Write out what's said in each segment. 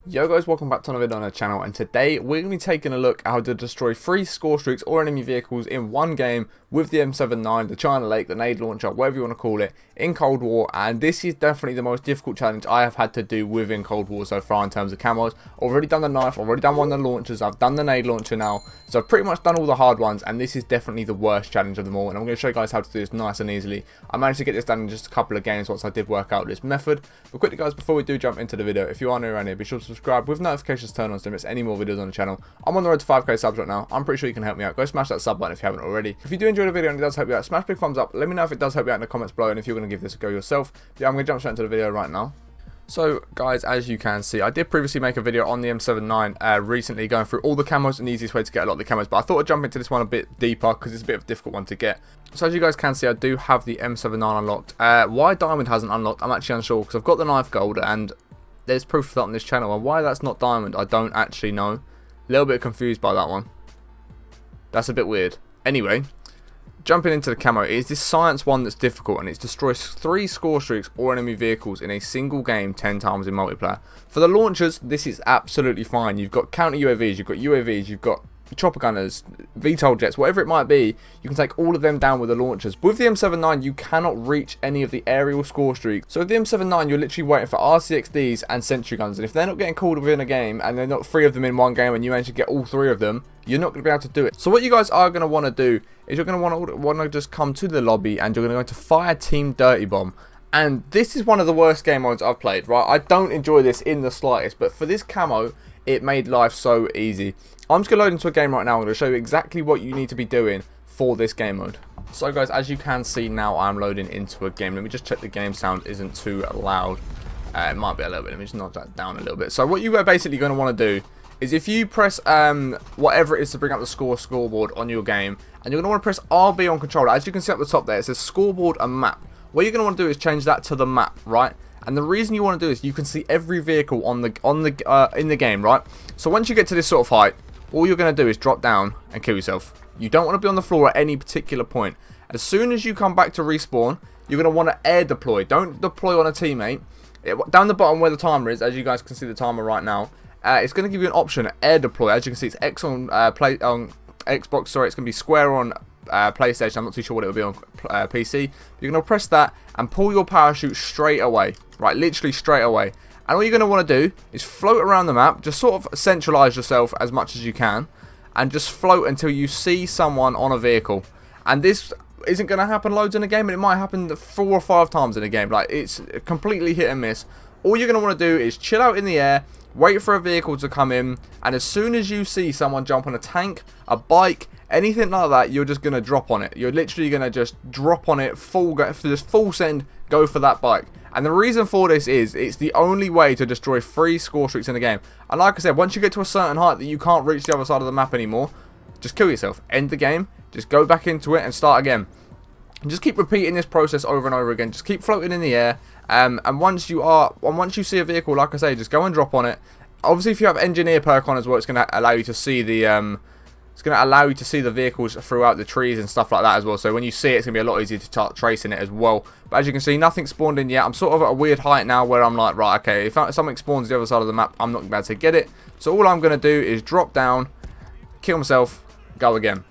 Yo guys, welcome back to another video on our channel, and today we're going to be taking a look at how to destroy 3 score streaks or enemy vehicles in one game with the M79, the China Lake, the nade launcher, whatever you want to call it, in Cold War. And this is definitely the most difficult challenge I have had to do within Cold War so far in terms of camos. I've already done the knife, I've already done one of the launchers, I've done the nade launcher now, so I've pretty much done all the hard ones, and this is definitely the worst challenge of them all, and I'm going to show you guys how to do this nice and easily. I managed to get this done in just a couple of games once I did work out this method. But quickly guys, before we do jump into the video, if you are new around here, be sure to subscribe with notifications turned on so you don't miss any more videos on the channel. I'm on the road to 5k subs right now. I'm pretty sure you can help me out. Go smash that sub button if you haven't already. If you do enjoy the video and it does help you out, smash big thumbs up. Let me know if it does help you out in the comments below and if you're going to give this a go yourself. But yeah, I'm going to jump straight into the video right now. So guys, as you can see, I did previously make a video on the M79 recently going through all the camos and the easiest way to get a lot of the camos, but I thought I'd jump into this one a bit deeper because it's a bit of a difficult one to get. So as you guys can see, I do have the M79 unlocked. Why Diamond hasn't unlocked, I'm actually unsure, because I've got the knife gold and there's proof of that on this channel, and why that's not Diamond I don't actually know. A little bit confused by that one. That's a bit weird. Anyway, jumping into the camo, it is this science one that's difficult, and it destroys 3 score streaks or enemy vehicles in a single game 10 times in multiplayer. For the launchers, this is absolutely fine. You've got counter UAVs, you've got UAVs, you've got chopper gunners, VTOL jets, whatever it might be, you can take all of them down with the launchers. With the M79, you cannot reach any of the aerial score streaks. So with the M79, you're literally waiting for RCXDs and sentry guns, and if they're not getting called within a game, and they're not 3 of them in one game, and you manage to get all 3 of them, you're not going to be able to do it. So what you guys are going to want to do is you're going to want to just come to the lobby, and you're going to fire Team Dirty Bomb. And this is one of the worst game modes I've played, right? I don't enjoy this in the slightest, but for this camo, it made life so easy. I'm just going to load into a game right now. I'm going to show you exactly what you need to be doing for this game mode. So guys, as you can see now, I'm loading into a game. Let me just check the game sound isn't too loud. It might be a little bit. Let me just knock that down a little bit. So what you are basically going to want to do is if you press whatever it is to bring up the scoreboard on your game, and you're going to want to press RB on controller. As you can see up the top there, it says scoreboard and map. What you're going to want to do is change that to the map, right? And the reason you want to do this, you can see every vehicle in the game, right? So once you get to this sort of height, all you're going to do is drop down and kill yourself. You don't want to be on the floor at any particular point. As soon as you come back to respawn, you're going to want to air deploy. Don't deploy on a teammate. Down the bottom where the timer is, as you guys can see the timer right now, it's going to give you an option, air deploy. As you can see, it's X on Xbox. Sorry, it's going to be square on PlayStation. I'm not too sure what it will be on PC. You're going to press that and pull your parachute straight away. Right, literally straight away. And all you're going to want to do is float around the map, just sort of centralize yourself as much as you can, and just float until you see someone on a vehicle. And this isn't going to happen loads in a game, and it might happen 4 or 5 times in a game. Like, it's completely hit and miss. All you're going to want to do is chill out in the air, wait for a vehicle to come in, and as soon as you see someone jump on a tank, a bike, anything like that, you're just going to drop on it. You're literally going to just drop on it, just full send, go for that bike. And the reason for this is, it's the only way to destroy 3 score streaks in the game. And like I said, once you get to a certain height that you can't reach the other side of the map anymore, just kill yourself. End the game, just go back into it and start again. And just keep repeating this process over and over again. Just keep floating in the air. And once you see a vehicle, like I say, just go and drop on it. Obviously, if you have engineer perk on as well, it's going to allow you to see the vehicles throughout the trees and stuff like that as well. So when you see it, it's going to be a lot easier to start tracing it as well. But as you can see, nothing spawned in yet. I'm sort of at a weird height now where I'm like, right, okay, if something spawns the other side of the map, I'm not going to be able to get it. So all I'm going to do is drop down, kill myself, go again.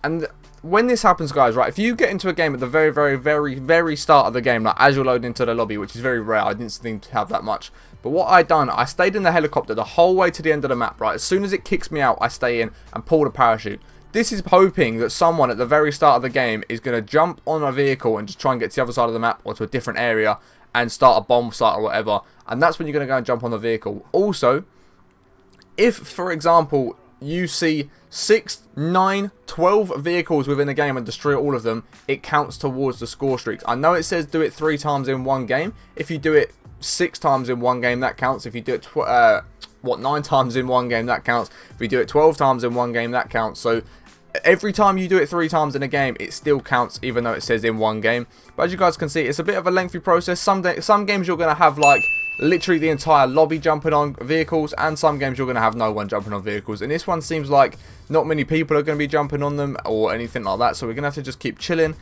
And when this happens, guys, right, if you get into a game at the very, very, very, very start of the game, like as you're loading into the lobby, which is very rare, I didn't seem to have that much. But what I stayed in the helicopter the whole way to the end of the map, right? As soon as it kicks me out, I stay in and pull the parachute. This is hoping that someone at the very start of the game is going to jump on a vehicle and just try and get to the other side of the map or to a different area and start a bomb site or whatever. And that's when you're going to go and jump on the vehicle. Also, if, for example, you see 6, 9, 12 vehicles within a game and destroy all of them, it counts towards the score streaks. I know it says do it 3 times in one game. If you do it 6 times in one game, that counts. If you do it 9 times in one game, that counts. If you do it 12 times in one game, that counts. So every time you do it 3 times in a game, it still counts, even though it says in one game. But as you guys can see, it's a bit of a lengthy process. Some games you're going to have like literally the entire lobby jumping on vehicles, and some games you're going to have no one jumping on vehicles. And this one seems like not many people are going to be jumping on them or anything like that. So we're going to have to just keep chilling,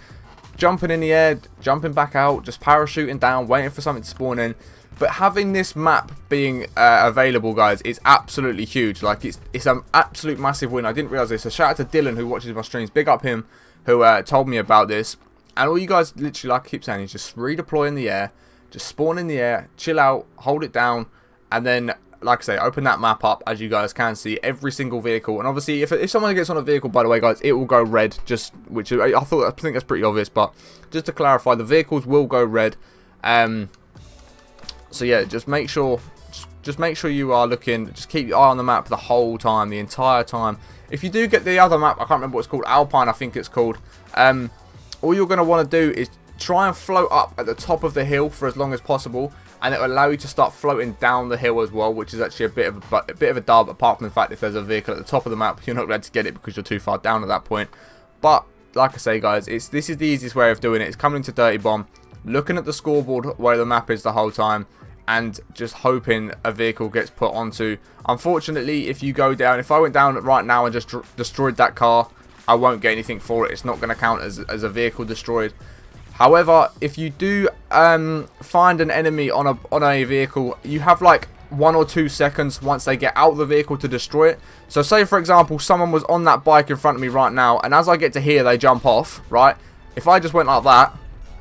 jumping in the air, jumping back out, just parachuting down, waiting for something to spawn in. But having this map being available, guys, is absolutely huge. Like, it's an absolute massive win. I didn't realise this. So shout out to Dylan, who watches my streams. Big up him, who told me about this. And all you guys literally, like I keep saying, is just redeploy in the air. Just spawn in the air, chill out, hold it down, and then, like I say, open that map up. As you guys can see, every single vehicle. And obviously, if someone gets on a vehicle, by the way, guys, it will go red. Just, which I think that's pretty obvious. But just to clarify, the vehicles will go red. So yeah, just make sure you are looking. Just keep your eye on the map the whole time, the entire time. If you do get the other map, I can't remember what it's called, Alpine, I think it's called. All you're going to want to do is try and float up at the top of the hill for as long as possible, and it will allow you to start floating down the hill as well, which is actually a bit of a dub. Apart from the fact if there's a vehicle at the top of the map, you're not going to get it because you're too far down at that point. But like I say, guys, this is the easiest way of doing it. It's coming into Dirty Bomb, looking at the scoreboard where the map is the whole time, and just hoping a vehicle gets put onto. Unfortunately, if you go down, if I went down right now and just destroyed that car, I won't get anything for it. It's not going to count as a vehicle destroyed. However, if you do find an enemy on a vehicle, you have like 1 or 2 seconds once they get out of the vehicle to destroy it. So say, for example, someone was on that bike in front of me right now, and as I get to here, they jump off, right? If I just went like that,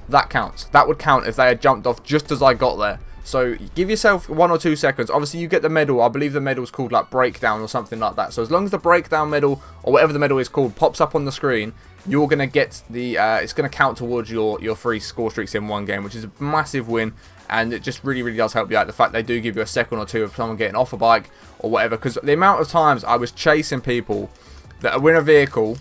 that counts. That would count if they had jumped off just as I got there. So give yourself 1 or 2 seconds. Obviously, you get the medal. I believe the medal is called like breakdown or something like that. So as long as the breakdown medal, or whatever the medal is called, pops up on the screen, you're going to get the, it's going to count towards your free score streaks in one game, which is a massive win. And it just really, really does help you out. The fact they do give you a second or two of someone getting off a bike or whatever. Because the amount of times I was chasing people that are in a vehicle,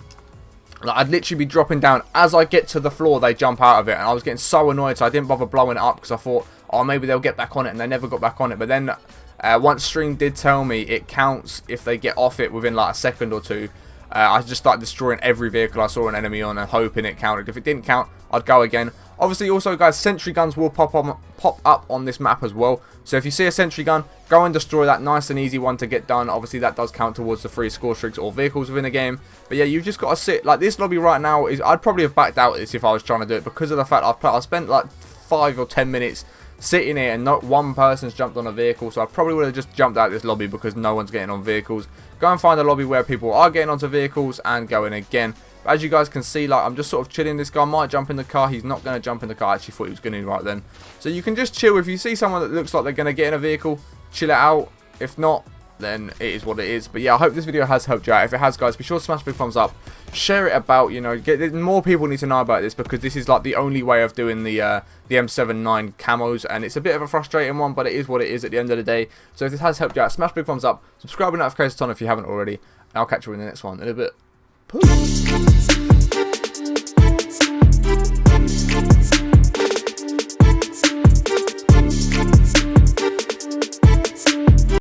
like I'd literally be dropping down. As I get to the floor, they jump out of it. And I was getting so annoyed, so I didn't bother blowing it up because I thought, oh, maybe they'll get back on it. And they never got back on it. But then once Stream did tell me it counts if they get off it within like a second or two, I just started destroying every vehicle I saw an enemy on and hoping it counted. If it didn't count, I'd go again. Obviously, also, guys, sentry guns will pop up on this map as well. So if you see a sentry gun, go and destroy that. Nice and easy one to get done. Obviously, that does count towards the free score streaks or vehicles within a game. But yeah, you've just got to sit. Like this lobby right now, I'd probably have backed out this if I was trying to do it, because of the fact I spent like 5 or 10 minutes sitting here and not one person's jumped on a vehicle. So I probably would have just jumped out of this lobby because no one's getting on vehicles. Go and find a lobby where people are getting onto vehicles and go in again. As you guys can see, like I'm just sort of chilling. This guy might jump in the car. He's not going to jump in the car. I actually thought he was going to right then. So you can just chill. If you see someone that looks like they're going to get in a vehicle, chill it out. If not, then it is what it is. But yeah, I hope this video has helped you out. If it has, guys, be sure to smash big thumbs up. Share it about, you know, more people need to know about this, because this is like the only way of doing the M79 camos, and it's a bit of a frustrating one, but it is what it is at the end of the day. So if this has helped you out, smash big thumbs up, subscribe and notifications on if you haven't already, and I'll catch you in the next one in a bit. Peace.